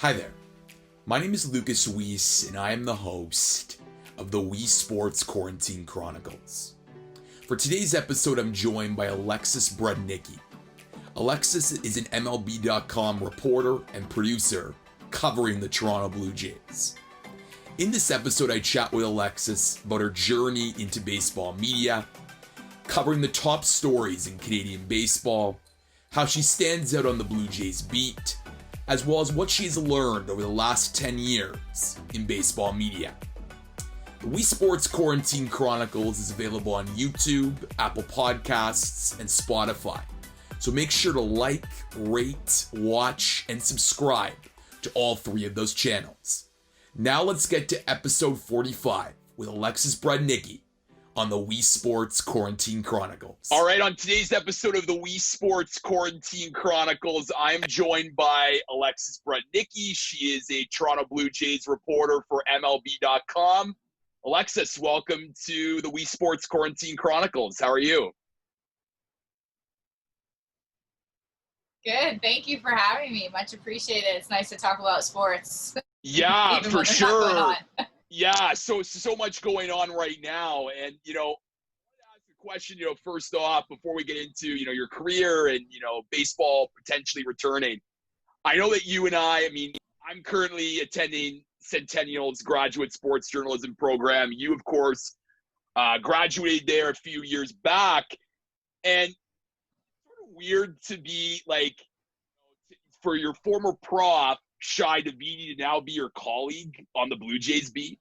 Hi there. My name is Lucas Weiss, and I am the host of the Weesesports Quarantine Chronicles. For today's episode, I'm joined by Alexis Brudnicki. Alexis is an MLB.com reporter and producer covering the Toronto Blue Jays. In this episode, I chat with Alexis about her journey into baseball media, covering the top stories in Canadian baseball, how she stands out on the Blue Jays beat, as well as what she's learned over the last 10 years in baseball media. The Weesports Quarantine Chronicles is available on YouTube, Apple Podcasts, and Spotify. So make sure to like, rate, watch, and subscribe to all three of those channels. Now let's get to episode 45 with Alexis Brudnicki on the Weesports Quarantine Chronicles. All right, on today's episode of the Weesports Quarantine Chronicles, I'm joined by Alexis Brudnicki. She is a Toronto Blue Jays reporter for MLB.com. Alexis, welcome to the Weesports Quarantine Chronicles. How are you? Good. Thank you for having me. Much appreciated. It's nice to talk about sports. Yeah, for sure. Yeah, so much going on right now. And, I want to ask a question, first off, before we get into, your career and, baseball potentially returning. I know that you and I'm currently attending Centennial's graduate sports journalism program. You, of course, graduated there a few years back. And it's sort of weird to be for your former prof, Shai Davidi, to now be your colleague on the Blue Jays beat.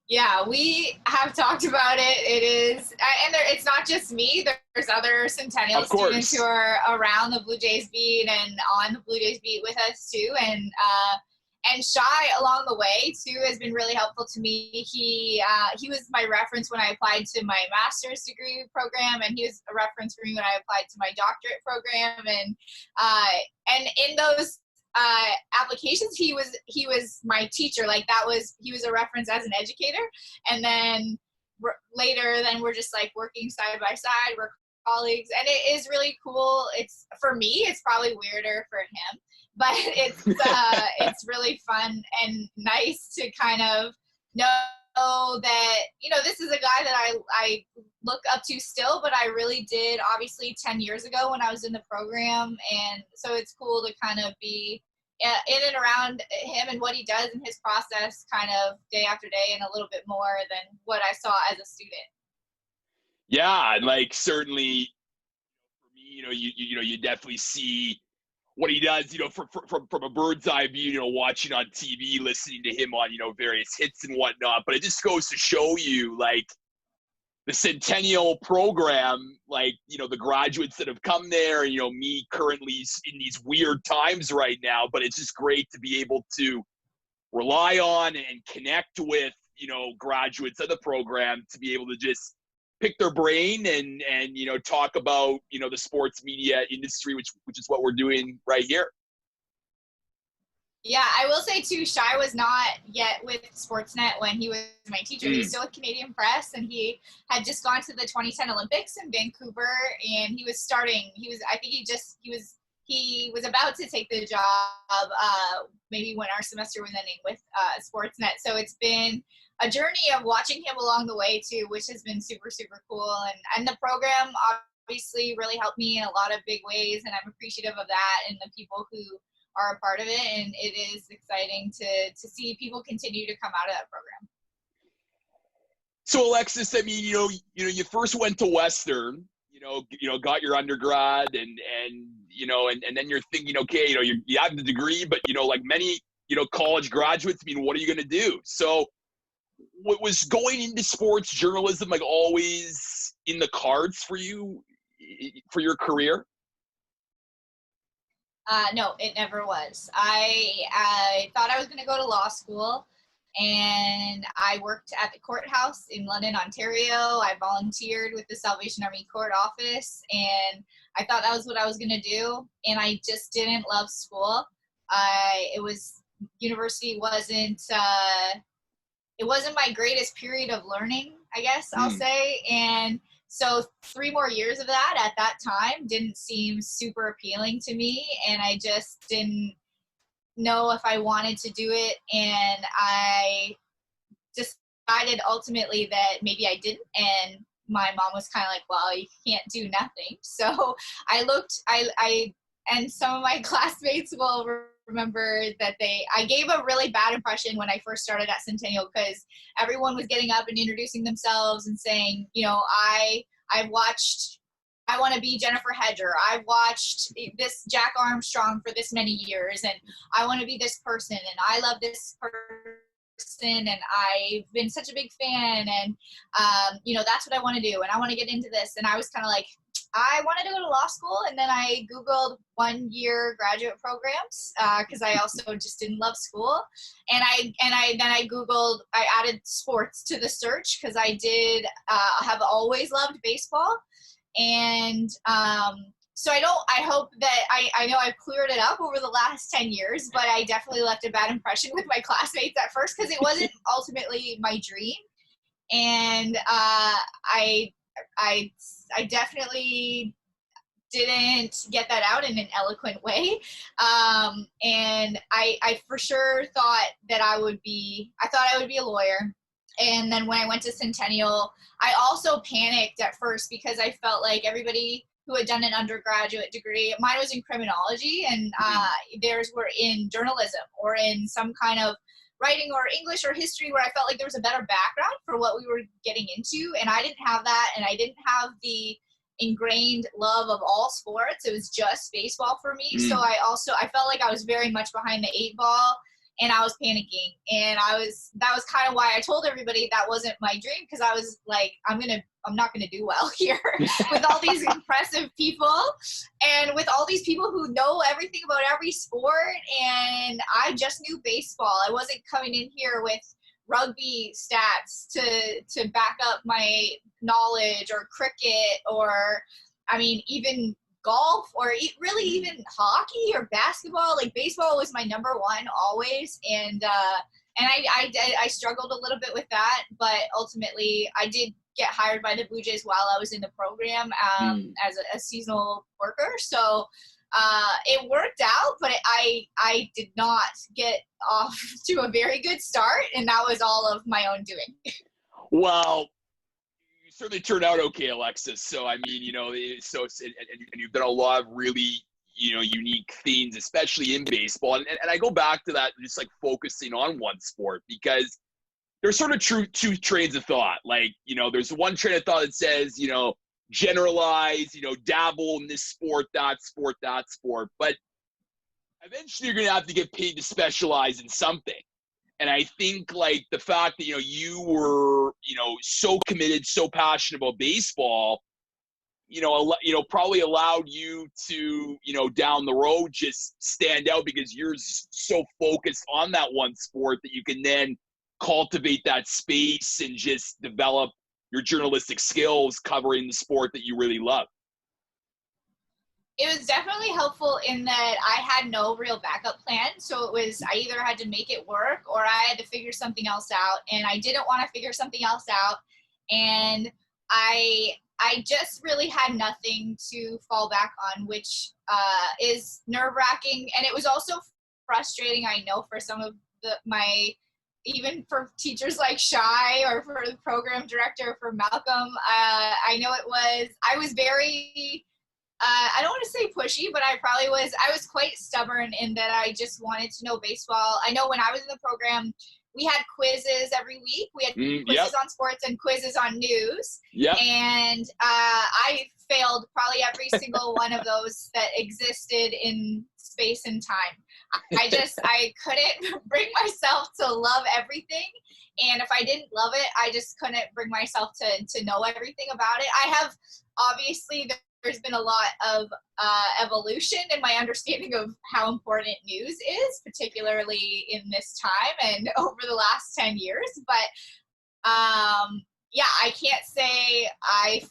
Yeah, we have talked about it. It is, and it's not just me. There's other Centennial students who are around the Blue Jays beat and on the Blue Jays beat with us too. And Shai along the way too has been really helpful to me. He was my reference when I applied to my master's degree program, and he was a reference for me when I applied to my doctorate program. And in those applications, he was my teacher. He was a reference as an educator. And then later, we're just working side by side. We're colleagues, and it is really cool. It's, for me, it's probably weirder for him, but it's really fun and nice to kind of know that, this is a guy that I look up to still, but I really did obviously 10 years ago when I was in the program. And so it's cool to kind of be in and around him and what he does in his process kind of day after day, and a little bit more than what I saw as a student. Yeah, and certainly for me, you definitely see what he does, from a bird's eye view, watching on TV, listening to him on, various hits and whatnot. But it just goes to show you, the Centennial program, the graduates that have come there, and, me currently in these weird times right now. But it's just great to be able to rely on and connect with, graduates of the program, to be able to just pick their brain and talk about, the sports media industry, which is what we're doing right here. Yeah, I will say too, Shai was not yet with Sportsnet when he was my teacher. He was still with Canadian Press, and he had just gone to the 2010 Olympics in Vancouver, and he was starting. He was about to take the job maybe when our semester was ending with Sportsnet. So it's been a journey of watching him along the way too, which has been super, super cool. And the program obviously really helped me in a lot of big ways, and I'm appreciative of that and the people who are a part of it. And it is exciting to see people continue to come out of that program. So Alexis, you first went to Western, got your undergrad, and then you're thinking, okay, you have the degree, but like many, college graduates, what are you going to do? So what was going into sports journalism always in the cards for you, for your career? No, it never was. I thought I was going to go to law school, and I worked at the courthouse in London, Ontario. I volunteered with the Salvation Army court office, and I thought that was what I was going to do. And I just didn't love school. University wasn't my greatest period of learning, I guess I'll say. And So 3 more years of that at that time didn't seem super appealing to me, and I just didn't know if I wanted to do it, and I decided ultimately that maybe I didn't, and my mom was kind of like, well, you can't do nothing. So I looked, and some of my classmates will remember that I gave a really bad impression when I first started at Centennial, because everyone was getting up and introducing themselves and saying, you know, I've watched, I want to be Jennifer Hedger. I've watched this Jack Armstrong for this many years, and I want to be this person, and I love this person, and I've been such a big fan, and you know, that's what I want to do, and I want to get into this. And I was kind of like, I wanted to go to law school, and then I Googled 1-year graduate programs because I also just didn't love school, and then I Googled, I added sports to the search because I did have always loved baseball, and so I hope that I know I've cleared it up over the last 10 years, but I definitely left a bad impression with my classmates at first because it wasn't ultimately my dream, and I definitely didn't get that out in an eloquent way. And I for sure thought that I would be a lawyer. And then when I went to Centennial, I also panicked at first because I felt like everybody who had done an undergraduate degree, mine was in criminology, and theirs were in journalism or in some kind of writing or English or history, where I felt like there was a better background for what we were getting into. And I didn't have that, and I didn't have the ingrained love of all sports. It was just baseball for me. So I felt like I was very much behind the 8 ball, and I was panicking. And that was kind of why I told everybody that wasn't my dream, because I was like, I'm not gonna do well here with all these impressive people and with all these people who know everything about every sport, and I just knew baseball. I wasn't coming in here with rugby stats to back up my knowledge, or cricket, or I mean even golf, or really even hockey or basketball. Like baseball was my number one always, and I struggled a little bit with that, but ultimately I did get hired by the Blue Jays while I was in the program as a seasonal worker. So it worked out, but I did not get off to a very good start, and that was all of my own doing. Well, you certainly turned out okay, Alexis. So I mean, you know, and you've done a lot of really, you know, unique things, especially in baseball. And I go back to that, just like focusing on one sport, because there's sort of two trains of thought. Like, you know, there's one train of thought that says, you know, generalize, you know, dabble in this sport, that sport, that sport. But eventually you're going to have to get paid to specialize in something. And I think like the fact that, you know, you were, you know, so committed, so passionate about baseball, you know, probably allowed you to, you know, down the road just stand out because you're so focused on that one sport that you can then cultivate that space and just develop your journalistic skills covering the sport that you really love. It was definitely helpful in that I had no real backup plan. So it was, I either had to make it work or I had to figure something else out. And I didn't want to figure something else out. And I just really had nothing to fall back on, which is nerve-wracking. And it was also frustrating, I know, for some of even for teachers like Shai, or for the program director, for Malcolm. I know I was very, I don't want to say pushy, but I was quite stubborn in that I just wanted to know baseball. I know when I was in the program, we had quizzes every week. We had quizzes on sports and quizzes on news. Yep. And I failed probably every single one of those that existed in space and time. I couldn't bring myself to love everything. And if I didn't love it, I just couldn't bring myself to know everything about it. I have, obviously, there's been a lot of evolution in my understanding of how important news is, particularly in this time and over the last 10 years. But yeah, I can't say I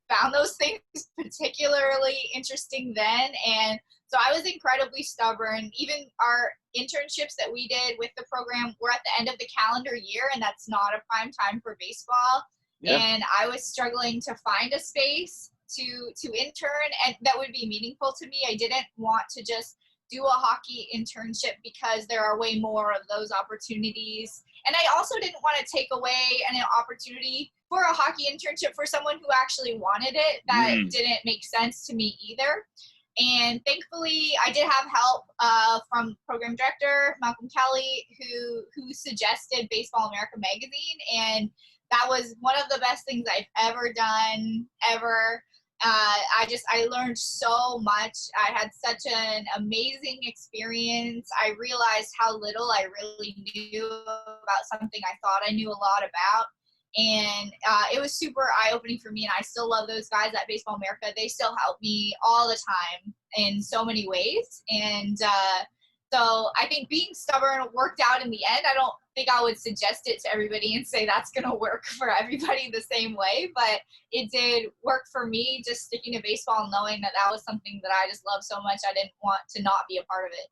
found those things particularly interesting then. And so I was incredibly stubborn. Even our internships that we did with the program were at the end of the calendar year, and that's not a prime time for baseball. And I was struggling to find a space to intern and that would be meaningful to me. I didn't want to just do a hockey internship because there are way more of those opportunities. And I also didn't want to take away an opportunity for a hockey internship for someone who actually wanted it. That didn't make sense to me either. And thankfully, I did have help from program director Malcolm Kelly, who suggested Baseball America magazine, and that was one of the best things I've ever done, ever. I learned so much. I had such an amazing experience. I realized how little I really knew about something I thought I knew a lot about. And it was super eye-opening for me, and I still love those guys at Baseball America. They still help me all the time in so many ways. And so I think being stubborn worked out in the end. I don't think I would suggest it to everybody and say that's going to work for everybody the same way, but it did work for me, just sticking to baseball and knowing that that was something that I just love so much. I didn't want to not be a part of it.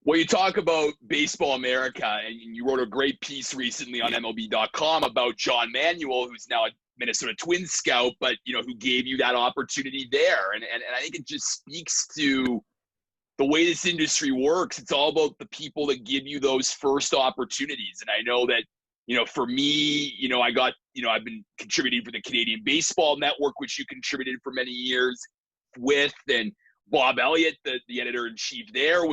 Well, you talk about Baseball America, and you wrote a great piece recently on MLB.com about John Manuel, who's now a Minnesota Twins scout, but, who gave you that opportunity there. And I think it just speaks to the way this industry works. It's all about the people that give you those first opportunities. And I know that, for me, I got, I've been contributing for the Canadian Baseball Network, which you contributed for many years with, and Bob Elliott, the editor-in-chief there,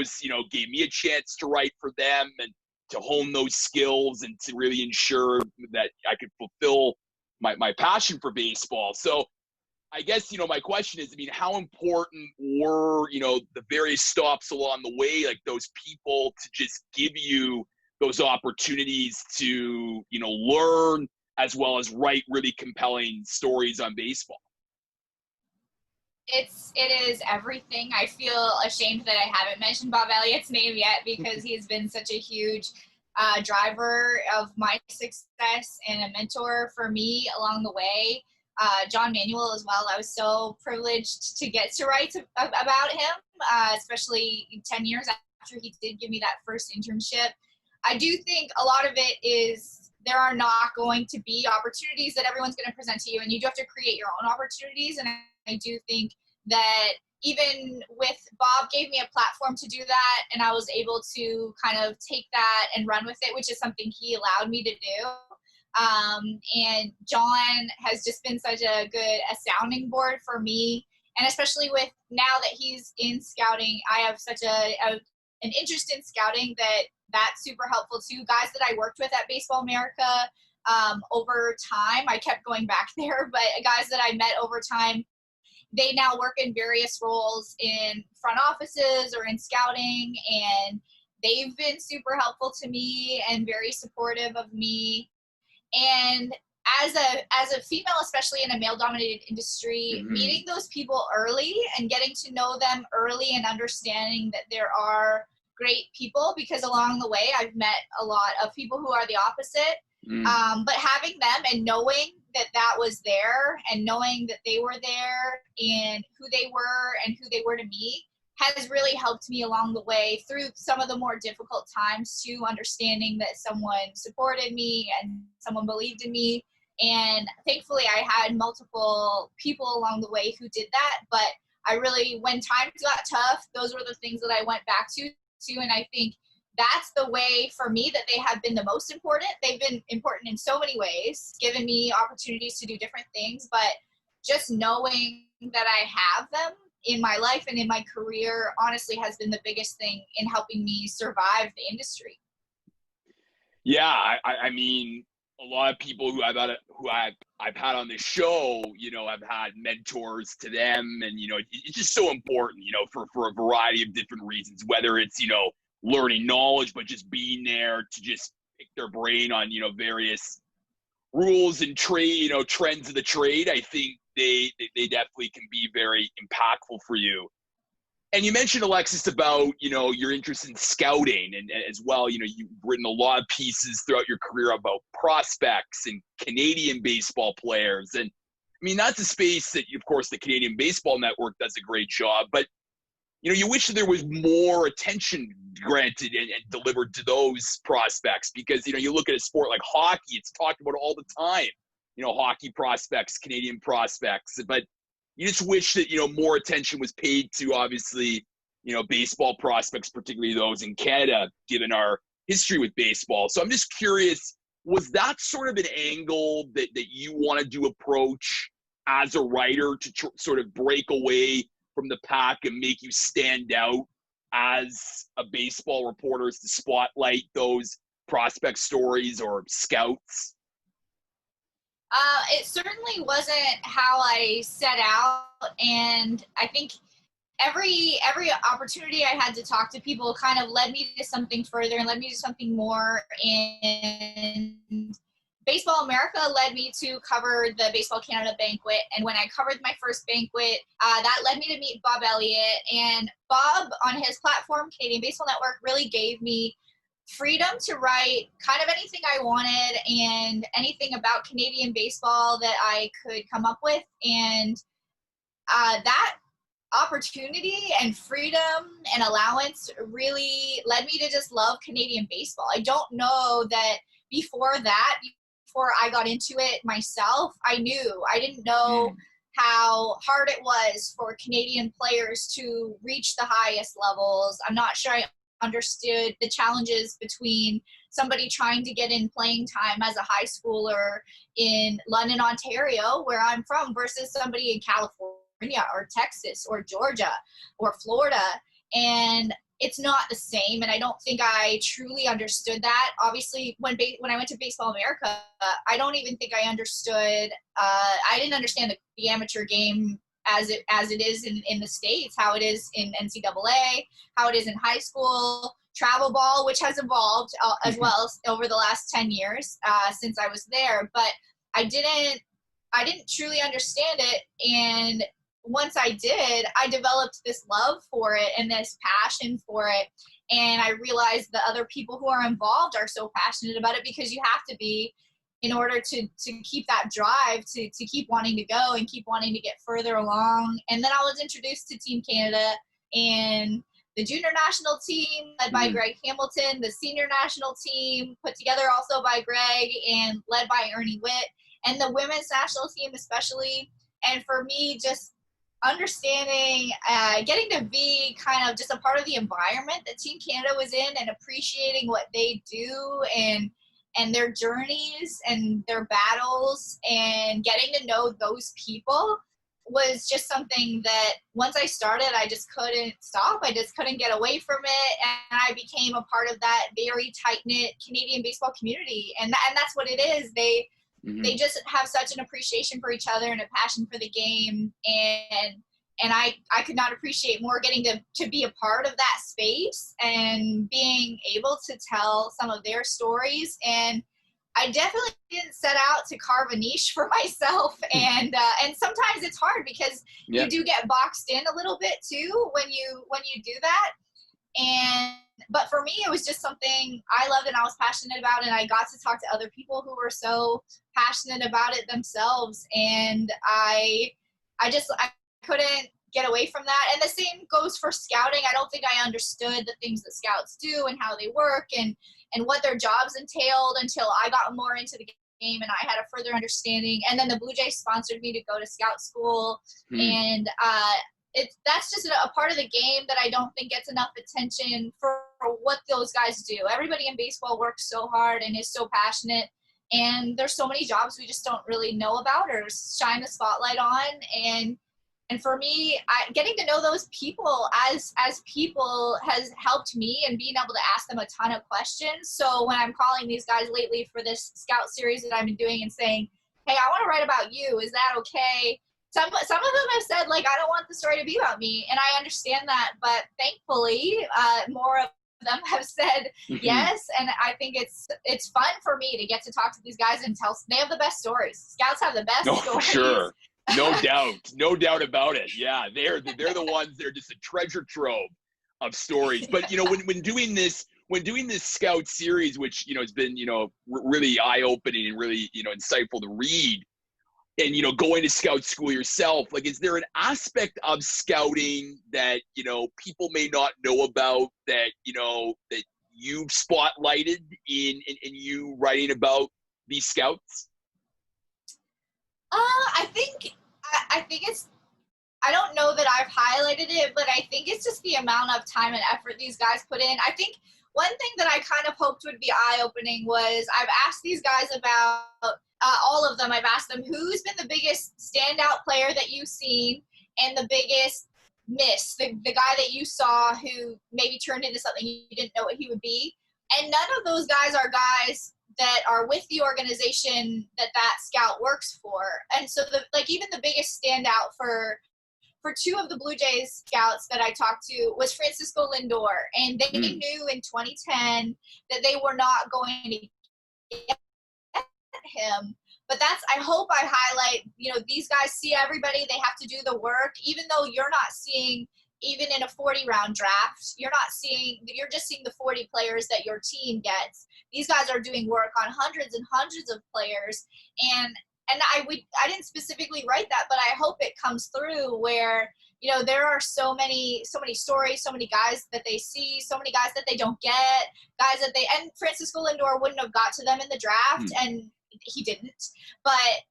gave me a chance to write for them and to hone those skills and to really ensure that I could fulfill my passion for baseball. So I guess, my question is, how important were, the various stops along the way, like those people to just give you those opportunities to, learn as well as write really compelling stories on baseball? It is everything. I feel ashamed that I haven't mentioned Bob Elliott's name yet because he has been such a huge driver of my success and a mentor for me along the way. John Manuel as well. I was so privileged to get to write about him, especially 10 years after he did give me that first internship. I do think a lot of it is there are not going to be opportunities that everyone's going to present to you, and you do have to create your own opportunities. And I do think that even with Bob gave me a platform to do that, and I was able to kind of take that and run with it, which is something he allowed me to do. And John has just been such a sounding board for me. And especially with now that he's in scouting, I have such an interest in scouting that's super helpful too. Guys that I worked with at Baseball America, over time, I kept going back there, but guys that I met over time, they now work in various roles in front offices or in scouting, and they've been super helpful to me and very supportive of me. And as a female, especially in a male-dominated industry, meeting those people early and getting to know them early and understanding that there are great people, because along the way I've met a lot of people who are the opposite. But having them and knowing that was there and knowing that they were there and who they were to me has really helped me along the way through some of the more difficult times too, understanding that someone supported me and someone believed in me. And thankfully I had multiple people along the way who did that. But I really, when times got tough, those were the things that I went back to. And I think that's the way for me that they have been the most important. They've been important in so many ways, giving me opportunities to do different things, but just knowing that I have them in my life and in my career honestly has been the biggest thing in helping me survive the industry. Yeah, I mean, a lot of people who I've had on this show, I've had mentors to them, and it's just so important, for a variety of different reasons, whether it's learning knowledge, but just being there to just pick their brain on various rules and trade, trends of the trade. I think they definitely can be very impactful for you. And you mentioned, Alexis, about, your interest in scouting and as well, you've written a lot of pieces throughout your career about prospects and Canadian baseball players. And I mean, that's a space that, of course, the Canadian Baseball Network does a great job, but, you wish that there was more attention granted and delivered to those prospects because, you look at a sport like hockey, it's talked about all the time. hockey prospects, Canadian prospects, but you just wish that, more attention was paid to, obviously, baseball prospects, particularly those in Canada, given our history with baseball. So I'm just curious, was that sort of an angle that you wanted to approach as a writer to sort of break away from the pack and make you stand out as a baseball reporter, to spotlight those prospect stories or scouts? It certainly wasn't how I set out, and I think every opportunity I had to talk to people kind of led me to something further and led me to something more. And Baseball America led me to cover the Baseball Canada banquet, and when I covered my first banquet, that led me to meet Bob Elliott. And Bob, on his platform, Canadian Baseball Network, really gave me freedom to write kind of anything I wanted and anything about Canadian baseball that I could come up with. And that opportunity and freedom and allowance really led me to just love Canadian baseball. I don't know that before I got into it myself, I didn't know how hard it was for Canadian players to reach the highest levels. I'm not sure I understood the challenges between somebody trying to get in playing time as a high schooler in London, Ontario, where I'm from, versus somebody in California or Texas or Georgia or Florida. And it's not the same, and I don't think I truly understood that. Obviously, when I went to Baseball America, I don't even think I understood. I didn't understand the amateur game as it is in the States, how it is in NCAA, how it is in high school, travel ball, which has evolved as well over the last 10 years since I was there. But I didn't truly understand it, and once I did, I developed this love for it and this passion for it. And I realized the other people who are involved are so passionate about it, because you have to be, in order to keep that drive, to keep wanting to go and keep wanting to get further along. And then I was introduced to Team Canada and the junior national team led by Greg Hamilton, the senior national team put together also by Greg and led by Ernie Witt, and the women's national team especially. And for me, just understanding, getting to be kind of just a part of the environment that Team Canada was in and appreciating what they do and their journeys and their battles, and getting to know those people was just something that once I started, I just couldn't stop. I just couldn't get away from it. And I became a part of that very tight-knit Canadian baseball community. And that's what it is. They just have such an appreciation for each other and a passion for the game. And I could not appreciate more getting to be a part of that space and being able to tell some of their stories. And I definitely didn't set out to carve a niche for myself. And sometimes it's hard because you do get boxed in a little bit too when you do that. But for me, it was just something I loved and I was passionate about, and I got to talk to other people who were so passionate about it themselves. And I couldn't get away from that. And the same goes for scouting. I don't think I understood the things that scouts do and how they work and what their jobs entailed until I got more into the game and I had a further understanding. And then the Blue Jays sponsored me to go to scout school. And that's just a part of the game that I don't think gets enough attention for what those guys do. Everybody in baseball works so hard and is so passionate, and there's so many jobs we just don't really know about or shine the spotlight on. And for me, getting to know those people as people has helped me, and being able to ask them a ton of questions. So when I'm calling these guys lately for this scout series that I've been doing and saying, hey, I want to write about you, is that okay? Some of them have said, like, I don't want the story to be about me, and I understand that. But thankfully, more of them have said yes, and I think it's fun for me to get to talk to these guys and tell. They have the best stories. Scouts have the best stories. Sure. No doubt about it. Yeah, they're the ones. They're just a treasure trove of stories. But when doing this scout series, which has been really eye opening and really insightful to read, and going to scout school yourself, like, is there an aspect of scouting that people may not know about that that you've spotlighted in you writing about these scouts? I think it's, I don't know that I've highlighted it, but I think it's just the amount of time and effort these guys put in. I think one thing that I kind of hoped would be eye-opening was I've asked these guys about, all of them, I've asked them who's been the biggest standout player that you've seen and the biggest miss, the guy that you saw who maybe turned into something you didn't know what he would be. And none of those guys are guys that are with the organization that scout works for. And so even the biggest standout for two of the Blue Jays scouts that I talked to was Francisco Lindor. And they knew in 2010 that they were not going to get him. But I hope I highlight, these guys see everybody, they have to do the work, even though you're not seeing, even in a 40-round draft, you're just seeing the 40 players that your team gets. These guys are doing work on hundreds and hundreds of players. And I didn't specifically write that, but I hope it comes through where, there are so many stories, so many guys that they see, so many guys that they don't get, and Francisco Lindor wouldn't have got to them in the draft, and he didn't. But,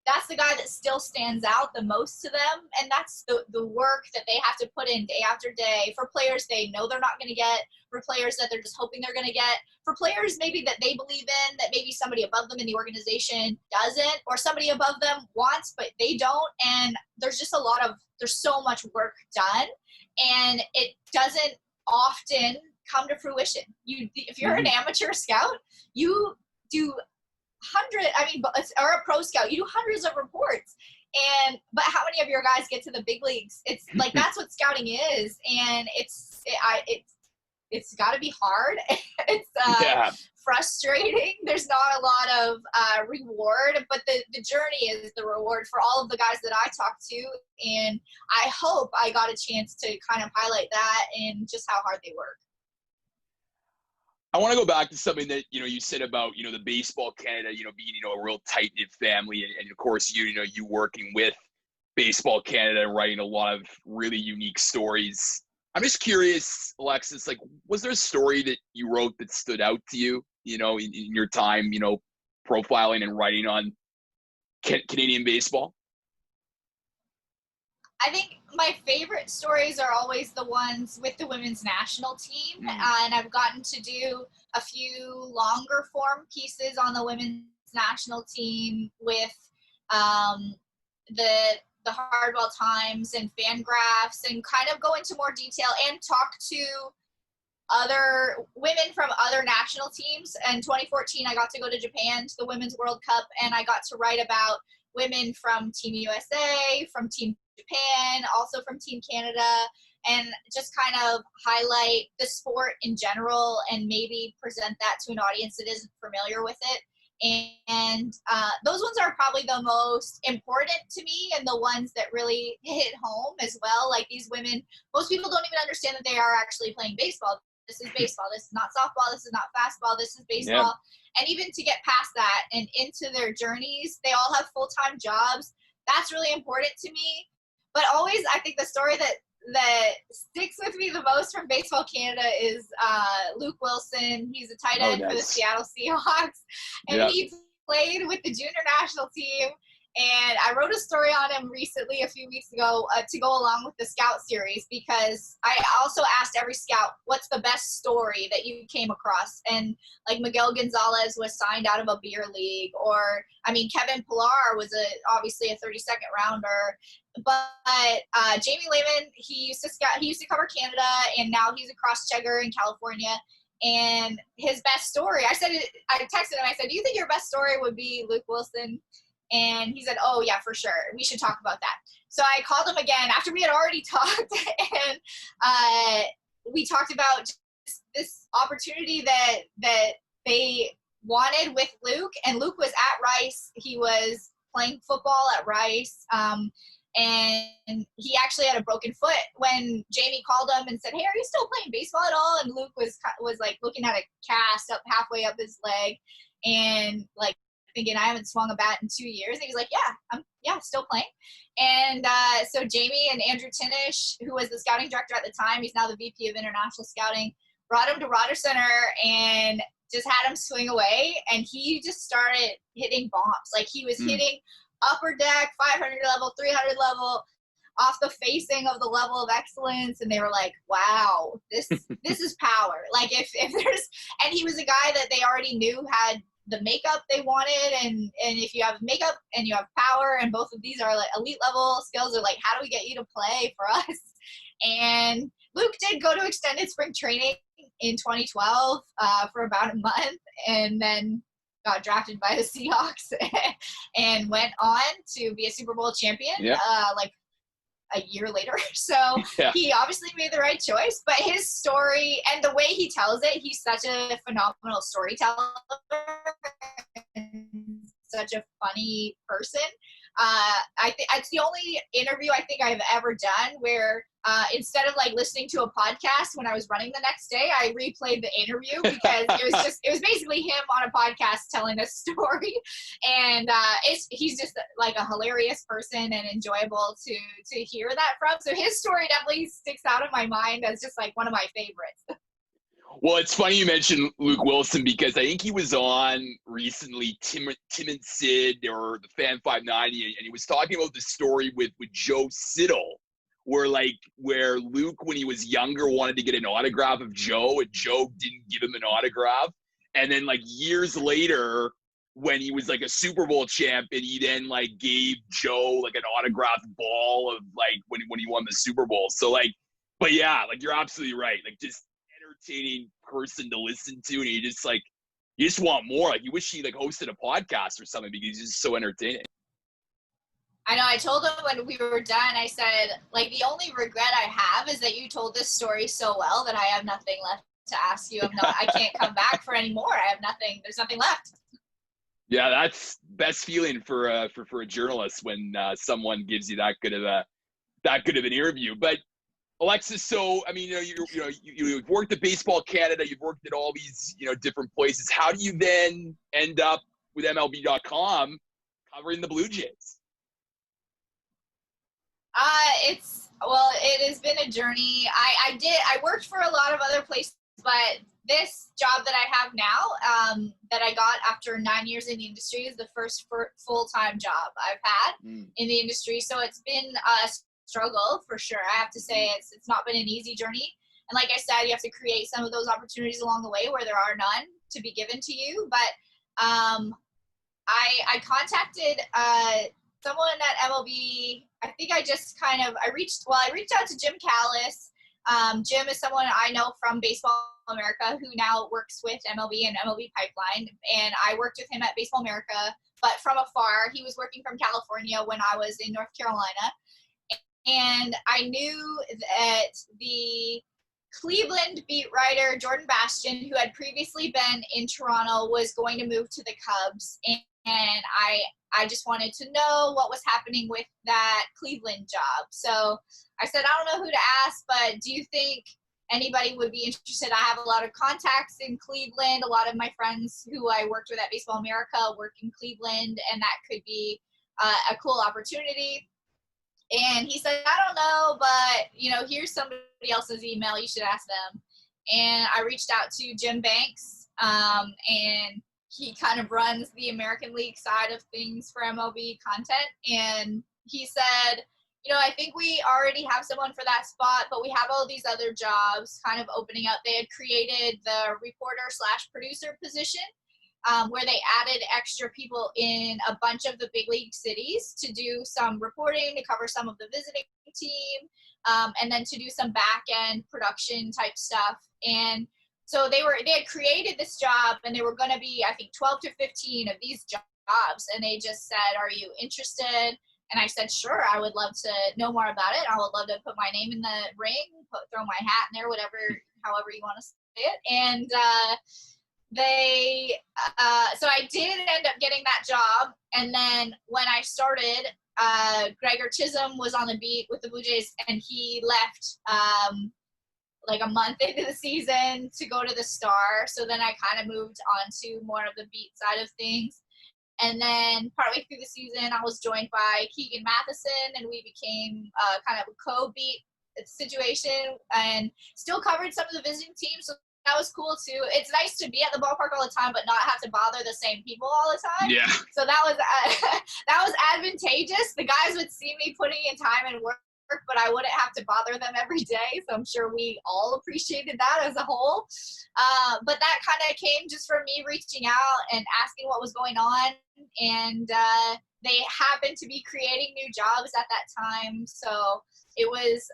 that's the guy that still stands out the most to them, and that's the work that they have to put in day after day for players they know they're not going to get, for players that they're just hoping they're going to get, for players maybe that they believe in, that maybe somebody above them in the organization doesn't, or somebody above them wants but they don't. And there's just there's so much work done, and it doesn't often come to fruition. If you're an amateur scout, you do or a pro scout, you do hundreds of reports, but how many of your guys get to the big leagues? It's like, that's what scouting is, and it's got to be hard. It's frustrating. There's not a lot of reward, but the journey is the reward for all of the guys that I talked to, and I hope I got a chance to kind of highlight that and just how hard they work. I want to go back to something that, you said about, the Baseball Canada, being, a real tight-knit family. And of course, you working with Baseball Canada and writing a lot of really unique stories. I'm just curious, Alexis, was there a story that you wrote that stood out to you, in your time, profiling and writing on Canadian baseball? I think my favorite stories are always the ones with the women's national team, and I've gotten to do a few longer form pieces on the women's national team with the hardball times and Fangraphs, and kind of go into more detail and talk to other women from other national teams. In 2014, I got to go to Japan to the Women's World Cup, and I got to write about women from Team USA, from Team Japan, also from Team Canada, and just kind of highlight the sport in general and maybe present that to an audience that isn't familiar with it. And those ones are probably the most important to me, and the ones that really hit home as well. Like, these women, most people don't even understand that they are actually playing baseball. This is baseball. This is not softball. This is not fastball. This is baseball. Yeah. And even to get past that and into their journeys, they all have full-time jobs. That's really important to me. But always, I think the story that sticks with me the most from Baseball Canada is Luke Wilson. He's a tight end for the Seattle Seahawks, and he played with the junior national team. And I wrote a story on him recently, a few weeks ago, to go along with the Scout series, because I also asked every scout, what's the best story that you came across? And like, Miguel Gonzalez was signed out of a beer league, or Kevin Pillar was obviously a 32nd rounder. But Jamie Lehman, he used to cover Canada, and now he's a cross-checker in California. And his best story, I texted him, I said, do you think your best story would be Luke Wilson? And he said, oh yeah, for sure, we should talk about that. So I called him again after we had already talked, and we talked about this opportunity that they wanted with Luke. And Luke was at Rice. He was playing football at Rice. And he actually had a broken foot when Jamie called him and said, hey, are you still playing baseball at all? And Luke was like looking at a cast up halfway up his leg, and like thinking, I haven't swung a bat in 2 years. And he was like, I'm still playing. And so Jamie and Andrew Tinish, who was the scouting director at the time, he's now the VP of International Scouting, brought him to Rogers Center and just had him swing away. And he just started hitting bombs. Like, he was hitting upper deck, 500 level, 300 level, off the facing of the level of excellence, and they were like, wow, this is power. Like if there's, and he was a guy that they already knew had the makeup they wanted, and if you have makeup and you have power, and both of these are like elite level skills, are like, how do we get you to play for us? And Luke did go to extended spring training in 2012 for about a month, and then got drafted by the Seahawks and went on to be a Super Bowl champion like a year later. So he obviously made the right choice, but his story and the way he tells it, he's such a phenomenal storyteller, such a funny person. I think it's the only interview I think I've ever done where instead of like listening to a podcast when I was running the next day, I replayed the interview because it was basically him on a podcast telling a story, and he's just like a hilarious person and enjoyable to hear that from. So his story definitely sticks out in my mind as just like one of my favorites. Well, it's funny you mentioned Luke Wilson because I think he was on recently Tim and Sid or the Fan 590, and he was talking about the story with Joe Siddle, where Luke, when he was younger, wanted to get an autograph of Joe, and Joe didn't give him an autograph. And then like years later, when he was like a Super Bowl champion, he then like gave Joe like an autographed ball of like when he won the Super Bowl. So like, but yeah, like you're absolutely right. Like just entertaining person to listen to, and you just want more. Like you wish he like hosted a podcast or something because he's just so entertaining. I know. I told him when we were done, I said, like, the only regret I have is that you told this story so well that I have nothing left to ask you. I can't come back for any more. I have nothing. There's nothing left. Yeah, that's best feeling for a journalist when someone gives you that good of an interview. But Alexis, so I mean, you've worked at Baseball Canada, you've worked at all these different places. How do you then end up with MLB.com covering the Blue Jays? It has been a journey. I worked for a lot of other places, but this job that I have now, that I got after 9 years in the industry, is the first full-time job I've had in the industry. So it's been a struggle for sure. I have to say it's not been an easy journey. And like I said, you have to create some of those opportunities along the way where there are none to be given to you. But I contacted someone at MLB. I think I reached out to Jim Callis. Jim is someone I know from Baseball America who now works with MLB and MLB Pipeline. And I worked with him at Baseball America, but from afar. He was working from California when I was in North Carolina. And I knew that the Cleveland beat writer, Jordan Bastian, who had previously been in Toronto, was going to move to the Cubs. And I just wanted to know what was happening with that Cleveland job. So I said, I don't know who to ask, but do you think anybody would be interested? I have a lot of contacts in Cleveland. A lot of my friends who I worked with at Baseball America work in Cleveland, and that could be a cool opportunity. And he said, I don't know, but, here's somebody else's email. You should ask them. And I reached out to Jim Banks, and he kind of runs the American League side of things for MLB content. And he said, I think we already have someone for that spot, but we have all these other jobs kind of opening up. They had created the reporter/producer position, where they added extra people in a bunch of the big league cities to do some reporting, to cover some of the visiting team, and then to do some back-end production type stuff. And so they had created this job, and there were going to be, I think, 12 to 15 of these jobs. And they just said, are you interested? And I said, sure, I would love to know more about it. I would love to put my name in the ring, throw my hat in there, however you want to say it. And so I did end up getting that job. And then when I started, Gregor Chisholm was on the beat with the Blue Jays, and he left like a month into the season to go to the Star. So then I kind of moved on to more of the beat side of things. And then partway through the season, I was joined by Keegan Matheson, and we became kind of a co-beat situation, and still covered some of the visiting teams. So that was cool too. It's nice to be at the ballpark all the time, but not have to bother the same people all the time. Yeah. So that was that was advantageous. The guys would see me putting in time and work, but I wouldn't have to bother them every day. So I'm sure we all appreciated that as a whole. But that kind of came just from me reaching out and asking what was going on. And they happened to be creating new jobs at that time. So it was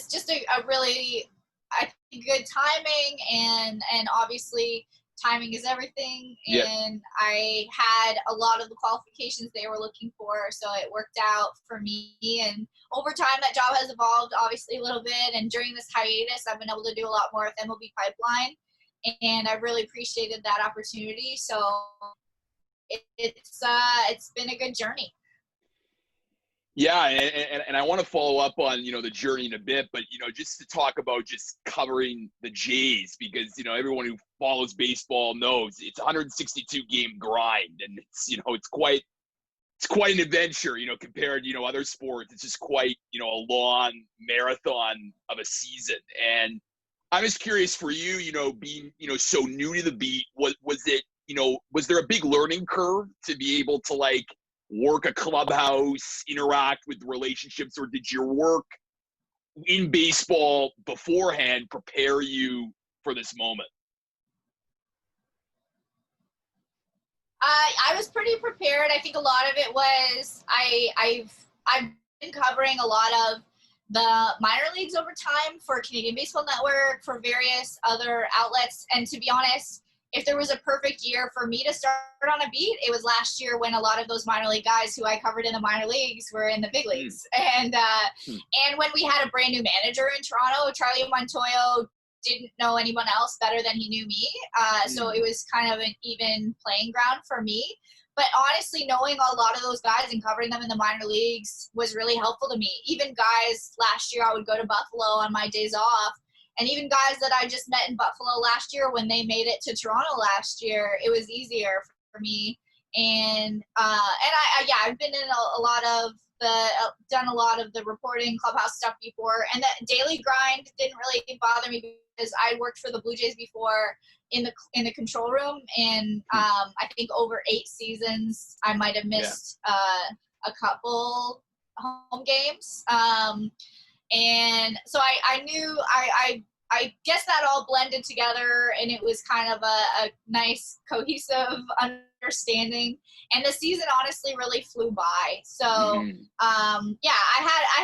just a really, I think, good timing, and obviously timing is everything. Yep. And I had a lot of the qualifications they were looking for, so it worked out for me. And over time, that job has evolved obviously a little bit. And during this hiatus, I've been able to do a lot more with MLB Pipeline, and I've really appreciated that opportunity. So it's been a good journey. Yeah, and I want to follow up on, the journey in a bit, but, just to talk about just covering the Jays, because, everyone who follows baseball knows it's a 162 game grind, and it's quite an adventure, compared, other sports. It's just quite, a long marathon of a season. And I'm just curious for you, being, so new to the beat, was it, was there a big learning curve to be able to work a clubhouse, interact with relationships, or did your work in baseball beforehand prepare you for this moment? I was pretty prepared. I think a lot of it was I've been covering a lot of the minor leagues over time for Canadian Baseball Network, for various other outlets, and to be honest, if there was a perfect year for me to start on a beat, it was last year when a lot of those minor league guys who I covered in the minor leagues were in the big leagues. And when we had a brand new manager in Toronto, Charlie Montoyo didn't know anyone else better than he knew me. So it was kind of an even playing ground for me. But honestly, knowing a lot of those guys and covering them in the minor leagues was really helpful to me. Even guys last year, I would go to Buffalo on my days off. And even guys that I just met in Buffalo last year, when they made it to Toronto last year, it was easier for me. And I've been in done a lot of the reporting clubhouse stuff before. And that daily grind didn't really bother me because I worked for the Blue Jays before in the control room. And I think over 8 seasons, I might have missed a couple home games. And so I knew I guess that all blended together, and it was kind of a nice cohesive understanding. And the season honestly really flew by. So I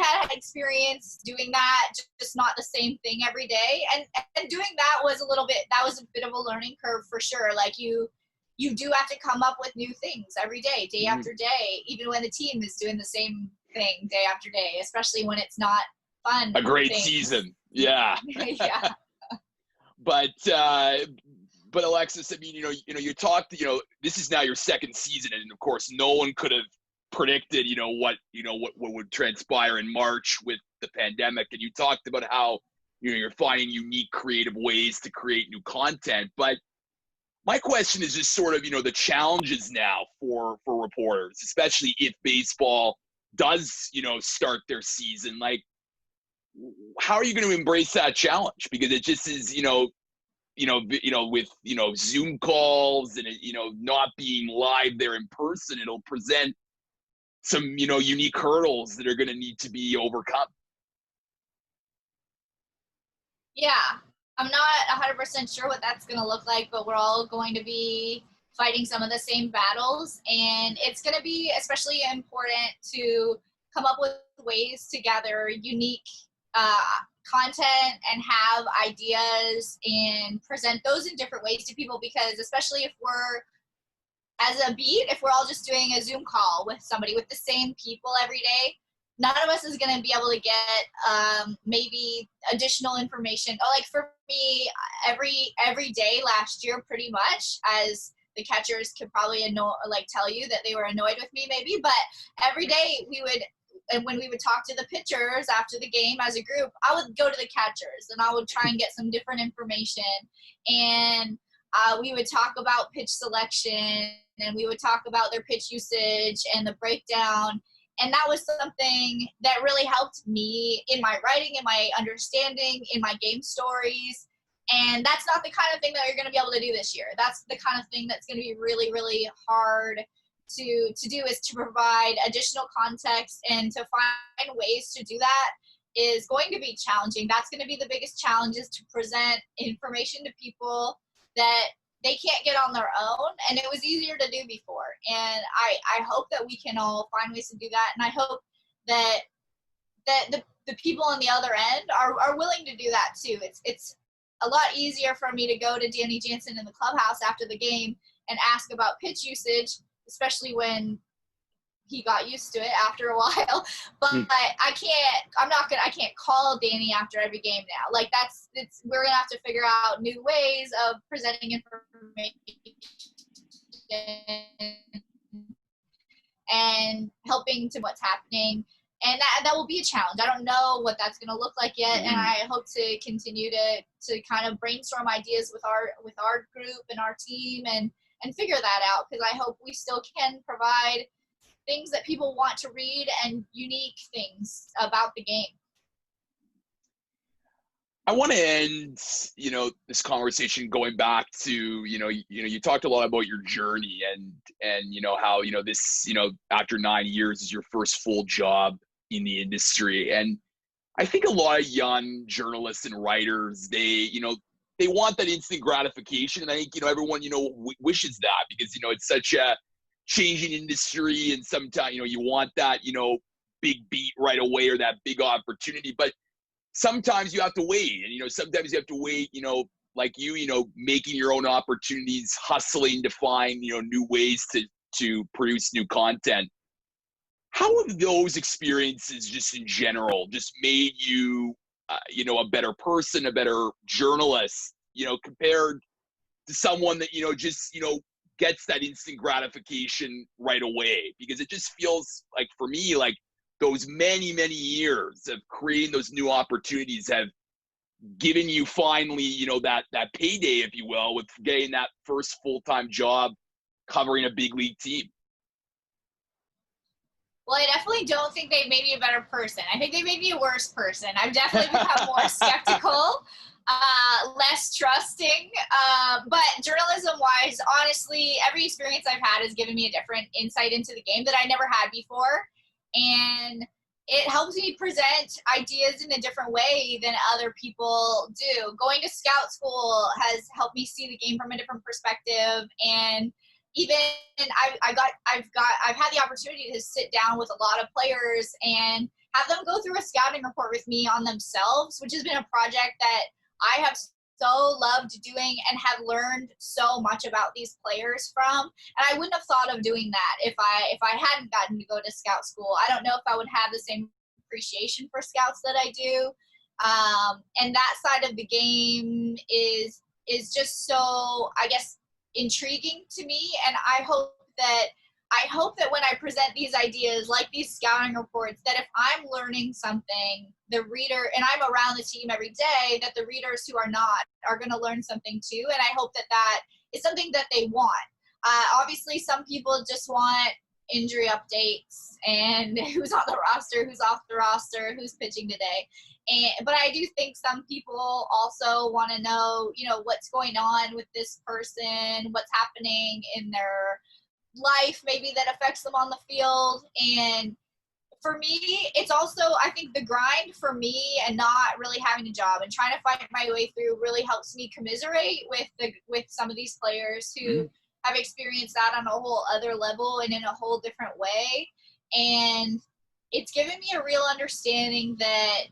had experience doing that, just not the same thing every day. And doing that was a bit of a learning curve for sure. You do have to come up with new things every day, day after day, even when the team is doing the same thing day after day, especially when it's not fun. A great season. Yeah. Yeah. But Alexis, I mean, you talked, this is now your second season, and of course, no one could have predicted, what would transpire in March with the pandemic. And you talked about how, you're finding unique, creative ways to create new content. But my question is just sort of, the challenges now for reporters, especially if baseball does, start their season. How are you going to embrace that challenge? Because it just is, with Zoom calls and not being live there in person, it'll present some unique hurdles that are going to need to be overcome. Yeah, I'm not 100% sure what that's going to look like, but we're all going to be fighting some of the same battles, and it's going to be especially important to come up with ways to gather unique content and have ideas and present those in different ways to people, because especially if we're all just doing a Zoom call with somebody, with the same people every day, none of us is going to be able to get maybe additional information. For me, every day last year, pretty much, as the catchers could probably tell you that they were annoyed with me maybe, but every day when we would talk to the pitchers after the game as a group, I would go to the catchers and I would try and get some different information. And we would talk about pitch selection, and we would talk about their pitch usage and the breakdown. And that was something that really helped me in my writing, in my understanding, in my game stories. And that's not the kind of thing that you're going to be able to do this year. That's the kind of thing that's going to be really, really hard to do, is to provide additional context, and to find ways to do that is going to be challenging. That's going to be the biggest challenge, is to present information to people that they can't get on their own, and it was easier to do before. And I hope that we can all find ways to do that, and I hope that the people on the other end are willing to do that too. It's a lot easier for me to go to Danny Jansen in the clubhouse after the game and ask about pitch usage, especially when he got used to it after a while. But I can't call Danny after every game now. Like we're gonna have to figure out new ways of presenting information and helping to what's happening. And that will be a challenge. I don't know what that's going to look like yet, and I hope to continue to kind of brainstorm ideas with our group and our team and figure that out, because I hope we still can provide things that people want to read and unique things about the game. I want to end, this conversation going back to, you talked a lot about your journey and how, this, after 9 years is your first full job in the industry. And I think a lot of young journalists and writers, they want that instant gratification. And I think, everyone, wishes that, because, it's such a changing industry, and sometimes, you want that, big beat right away, or that big opportunity. But sometimes you have to wait, and, sometimes you have to wait, like making your own opportunities, hustling to find, new ways to produce new content. How have those experiences, just in general, just made you, a better person, a better journalist, compared to someone that, just, gets that instant gratification right away? Because it just feels like, for me, like those many, many years of creating those new opportunities have given you finally, that payday, if you will, with getting that first full-time job covering a big league team. Well, I definitely don't think they made me a better person. I think they made me a worse person. I've definitely become more skeptical, less trusting. But journalism-wise, honestly, every experience I've had has given me a different insight into the game that I never had before. And it helps me present ideas in a different way than other people do. Going to scout school has helped me see the game from a different perspective, and even I've had the opportunity to sit down with a lot of players and have them go through a scouting report with me on themselves, which has been a project that I have so loved doing and have learned so much about these players from. And I wouldn't have thought of doing that if I hadn't gotten to go to scout school. I don't know if I would have the same appreciation for scouts that I do. And that side of the game is just so, I guess, intriguing to me. And I hope that when I present these ideas, like these scouting reports, that if I'm learning something, the reader, and I'm around the team every day, that the readers who are not are going to learn something too. And I hope that is something that they want. Obviously, some people just want injury updates and who's on the roster, who's off the roster, who's pitching today. But I do think some people also want to know, what's going on with this person, what's happening in their life, maybe that affects them on the field. And for me, it's also, I think the grind for me and not really having a job and trying to fight my way through really helps me commiserate with some of these players who have experienced that on a whole other level and in a whole different way. And it's given me a real understanding that,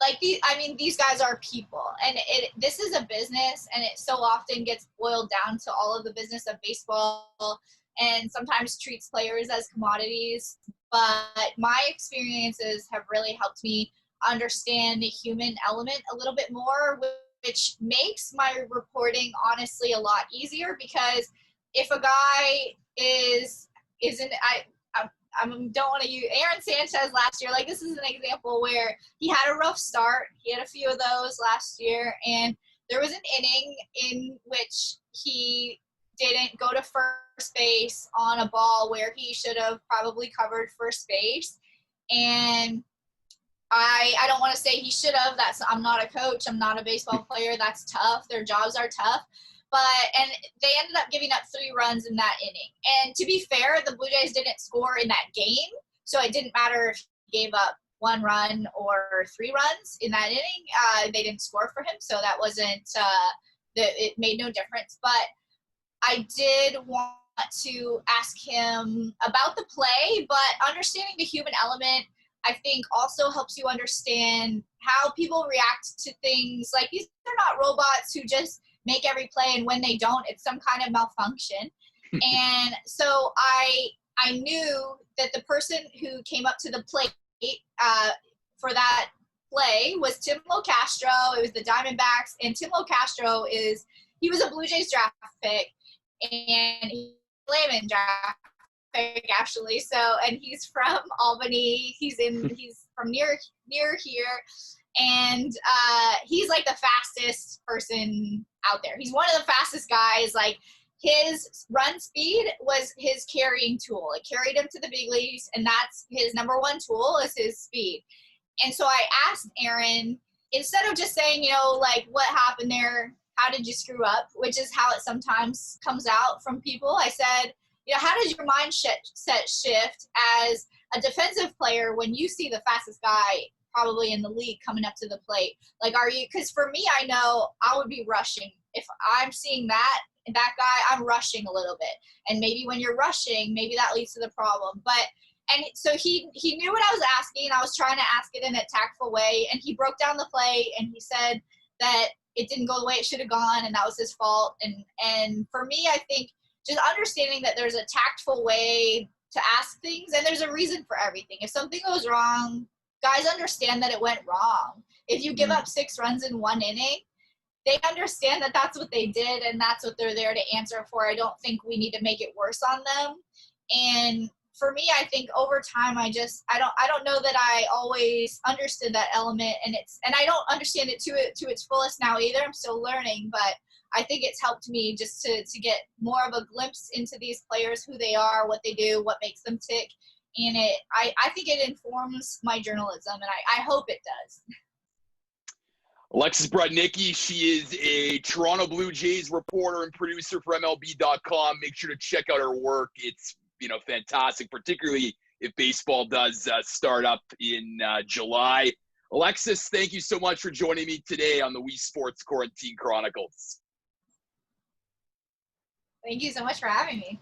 like, these guys are people, and this is a business, and it so often gets boiled down to all of the business of baseball and sometimes treats players as commodities. But my experiences have really helped me understand the human element a little bit more, which makes my reporting honestly a lot easier, because if a guy I don't want to use Aaron Sanchez last year. Like, this is an example where he had a rough start. He had a few of those last year, and there was an inning in which he didn't go to first base on a ball where he should have probably covered first base. And I don't want to say he should have. I'm not a coach. I'm not a baseball player. That's tough. Their jobs are tough. And they ended up giving up 3 runs in that inning. And to be fair, the Blue Jays didn't score in that game, so it didn't matter if he gave up 1 run or 3 runs in that inning. They didn't score for him, so that wasn't it made no difference. But I did want to ask him about the play, but understanding the human element, I think, also helps you understand how people react to things. Like, these are not robots who just make every play, and when they don't, it's some kind of malfunction. And so I knew that the person who came up to the plate for that play was Tim Locastro. It was the Diamondbacks, and Tim Locastro he was a Blue Jays draft pick, and he's a Layman draft pick, actually. So, and he's from Albany. He's from near here. And he's like the fastest person out there. He's one of the fastest guys. Like, his run speed was his carrying tool. It carried him to the big leagues, and that's his number 1 tool is his speed. And so I asked Aaron, instead of just saying, like, what happened there? How did you screw up? Which is how it sometimes comes out from people. I said, how does your mindset shift as a defensive player when you see the fastest guy probably in the league coming up to the plate? Like, because for me, I know I would be rushing. If I'm seeing that guy, I'm rushing a little bit. And maybe when you're rushing, maybe that leads to the problem. And so he knew what I was asking. I was trying to ask it in a tactful way, and he broke down the play, and he said that it didn't go the way it should have gone, and that was his fault. And for me, I think just understanding that there's a tactful way to ask things, and there's a reason for everything. If something goes wrong, guys understand that it went wrong. If you give up 6 runs in 1 inning, they understand that that's what they did, and that's what they're there to answer for. I don't think we need to make it worse on them. And for me, I think over time, I don't know that I always understood that element, and I don't understand it to its fullest now either. I'm still learning, but I think it's helped me just to get more of a glimpse into these players, who they are, what they do, what makes them tick. And I think it informs my journalism, and I hope it does. Alexis Brudnicki, she is a Toronto Blue Jays reporter and producer for MLB.com. Make sure to check out her work. It's fantastic, particularly if baseball does start up in July. Alexis, thank you so much for joining me today on the Weesports Quarantine Chronicles. Thank you so much for having me.